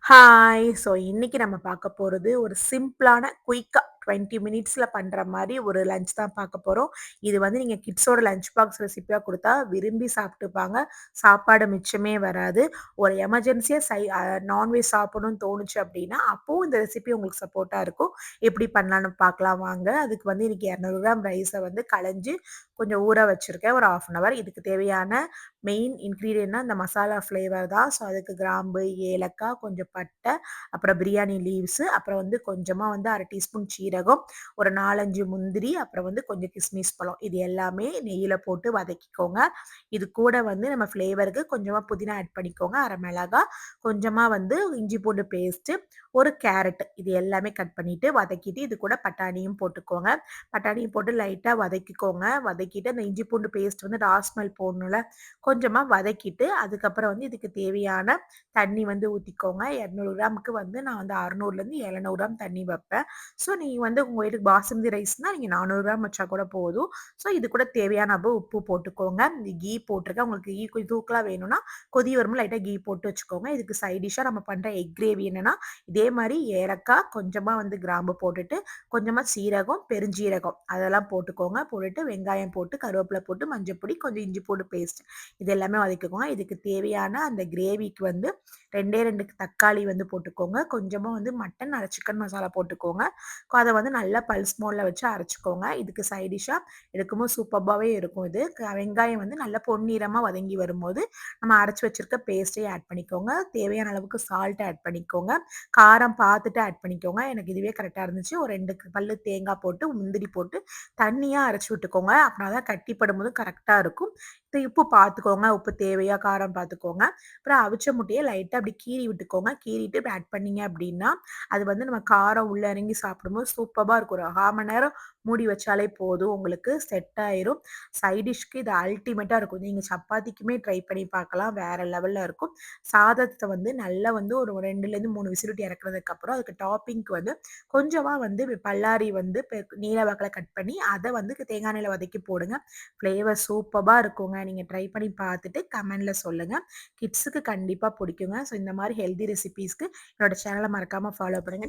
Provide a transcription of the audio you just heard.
Hi! So இன்னைக்கு நம்ம பார்க்க போறது ஒரு சிம்பிளான, குயிக்கா 20 மினிட்ஸ்ல பண்ற மாரி ஒரு லஞ்ச் தான் பார்க்க போறோம். இது வந்து நீங்க கிட்ஸோட லஞ்ச் பாக்ஸ் ரெசிபியா குடுத்தா விரும்பி சாப்ட்டுப்பாங்க. சாப்பாடு மிச்சமே வராது. ஒரு எமர்ஜென்சியா நான்வெஜ் சாப்பிடணும்னு தோணுச்சு அப்டின்னா, அப்பவும் இந்த ரெசிபி உங்களுக்கு சப்போர்ட்டா இருக்கும். எப்படி பண்ணலான்னு பார்க்கலாம் வாங்க. அதுக்கு வந்து இன்னைக்கு 200 கிராம் ரைஸ வந்து களைஞ்சு கொஞ்சம் ஊற வச்சிருக்கேன். ஒரு 1/2 அன் ஹவர். இதுக்கு தேவையான மெயின் இன்கிரீடியன்ட்னா இந்த மசாலா ஃப்ளேவர் தான். ஸோ அதுக்கு கிராம்பு, ஏலக்காய், கொஞ்சம் பட்டை, அப்புறம் பிரியாணி லீவ்ஸு, அப்புறம் வந்து கொஞ்சமா வந்து 1/2 டீஸ்பூன் சீரகம், ஒரு 4, 5 முந்திரி, அப்புறம் வந்து கொஞ்சம் கிஸ்மிஸ் பழம். இது எல்லாமே நெய்யில போட்டு வதக்கிக்கோங்க. இது கூட வந்து நம்ம ஃப்ளேவருக்கு கொஞ்சமா புதினா ஆட் பண்ணிக்கோங்க. 1/2 மிளகா, கொஞ்சமா வந்து இஞ்சி பூண்டு பேஸ்ட்டு, ஒரு கேரட் இது எல்லாமே கட் பண்ணிட்டு வதக்கிட்டு, இது கூட பட்டாணியும் போட்டுக்கோங்க. பட்டாணியும் போட்டு லைட்டா வதக்கிக்கோங்க. வதக்கிட்டு அந்த இஞ்சி பூண்டு பேஸ்ட் வந்து ரா ஸ்மெல் போகணும்ல, கொஞ்சமா வதக்கிட்டு, அதுக்கப்புறம் வந்து இதுக்கு தேவையான தண்ணி வந்து ஊத்திக்கோங்க. 200 கிராமுக்கு வந்து நான் வந்து 600லேருந்து 700 கிராம் தண்ணி வைப்பேன். ஸோ நீங்க வந்து உங்க வீட்டுக்கு பாசுமதி ரைஸ்னா நீங்க 400 கிராம் வச்சா கூட போதும். ஸோ இது கூட தேவையான அளவு உப்பு போட்டுக்கோங்க. இந்த கீ போட்டிருக்கேன். உங்களுக்கு கீ கொஞ்சம் தூக்கலா வேணும்னா, கொதி வரும்போது லைட்டா கீ போட்டு வச்சுக்கோங்க. இதுக்கு சைட் டிஷ்ஷா நம்ம பண்ற எக் கிரேவி என்னன்னா, இதே மாரி ஏலக்காய், கொஞ்சமா வந்து கிராம்பு போட்டுட்டு, கொஞ்சமா சீரகம், பெருஞ்சீரகம் அதெல்லாம் போட்டுக்கோங்க. போட்டுட்டு வெங்காயம் போட்டு, கருவேப்பில போட்டு, மஞ்சள் பொடி, கொஞ்சம் இஞ்சி பூண்டு பேஸ்ட் இது எல்லாமே வதக்கிக்கோங்க. இதுக்கு தேவையான அந்த கிரேவிக்கு வந்து 2டே 2 தக்காளி வந்து போட்டுக்கோங்க. கொஞ்சமா வந்து மட்டன் அல்ல சிக்கன் மசாலா போட்டுக்கோங்க. அத வந்து நல்லா பல்ஸ் மோட்ல வச்சு அரைச்சுக்கோங்க. இதுக்கு சைட் டிஷ்ஷா எடுக்கும்போது சூப்பர்பாவே இருக்கும் இது. வெங்காயம் வந்து நல்லா பொன்னிறமா வதங்கி வரும்போது, நம்ம அரைச்சு வச்சிருக்க பேஸ்ட்டையும் ஆட் பண்ணிக்கோங்க. தேவையான அளவுக்கு சால்ட் ஆட் பண்ணிக்கோங்க. காரம் பார்த்துட்டு ஆட் பண்ணிக்கோங்க. எனக்கு இதுவே கரெக்ட்டா இருந்துச்சு. ஒரு 2 பல்லு தேங்காய் போட்டு, முந்திரி போட்டு, தண்ணியா அரைச்சு விட்டுக்கோங்க. அப்பனா தான் கட்டிப்படும்போது கரெக்ட்டா இருக்கும். உப்பு பார்த்துக்கோங்க. உப்பு தேவையா? காரம் பார்த்துக்கோங்க. அப்புறம் அவிச்ச முட்டைய லைட்டா அப்படி கீறி விட்டுக்கோங்க. கீறிட்டு இப்படி ஆட் பண்ணீங்க அப்படின்னா, அது வந்து நம்ம காரம் உள்ள இறங்கி சாப்பிடும்போது சூப்பர்பா இருக்கும். ஒரு 1/2 மணி நேரம் மூடி வச்சாலே போதும். உங்களுக்கு செட் ஆயிரும். சைட் டிஷ்க்கு இது அல்டிமேட்டா இருக்கும். நீங்க சப்பாத்திக்குமே ட்ரை பண்ணி பார்க்கலாம். வேற லெவல்ல இருக்கும். சாதத்த வந்து நல்லா வந்து ஒரு 2லேருந்து 3 விசில் விட்டு இறக்குனதுக்கப்புறம், அதுக்கு டாப்பிங்க்கு வந்து கொஞ்சமா வந்து பல்லாரி வந்து நீல வாக்குல கட் பண்ணி, அத வந்து தேங்காய் எண்ணெயில வதக்கி போடுங்க. ஃப்ளேவர் சூப்பர்பா இருக்குங்க. நீங்க ட்ரை பண்ணி பார்த்துட்டு கமெண்ட்ல சொல்லுங்க. கிட்ஸுக்கு கண்டிப்பா பிடிக்குங்க. ஸோ இந்த மாரி ஹெல்தி ரெசிபீஸ்க்கு என்னோட சேனல மறக்காம ஃபாலோ பண்ணுங்க.